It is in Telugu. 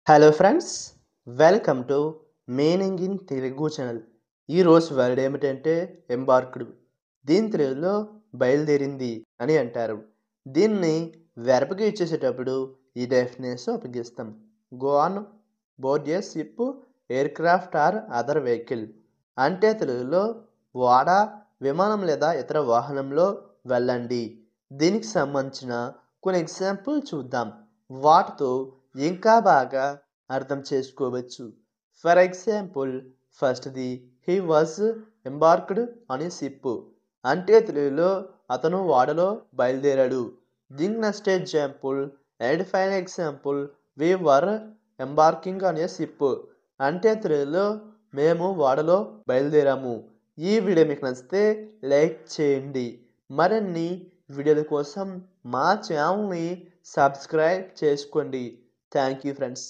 Hello friends, welcome to meaning in Telugu channel. ఈరోజు వర్డ్ ఏమిటంటే ఎంబార్క్డ్. దీని తెలుగులో బయలుదేరింది అని అంటారు. దీన్ని వెర్బ్కి ఇచ్చేసేటప్పుడు ఈ డెఫినేషన్ ఉపయోగిస్తాం. Go on board a ship, aircraft or other vehicle. అంటే తెలుగులో ఓడ, విమానం లేదా ఇతర వాహనంలో వెళ్ళండి. దీనికి సంబంధించిన కొన్ని ఎగ్జాంపుల్ చూద్దాం. వాటితో ఇంకా బాగా అర్థం చేసుకోవచ్చు. ఫర్ ఎగ్జాంపుల్, ఫస్ట్ది he was embarked on a ship. అంటే తెలుగులో అతను ఓడలో బయలుదేరాడు. దీనికి next example and final example, we were embarking on a ship. అంటే తెలుగులో మేము ఓడలో బయలుదేరాము. ఈ వీడియో మీకు నచ్చితే లైక్ చేయండి. మరిన్ని వీడియోల కోసం మా ఛానల్ని సబ్స్క్రైబ్ చేసుకోండి. Thank you friends.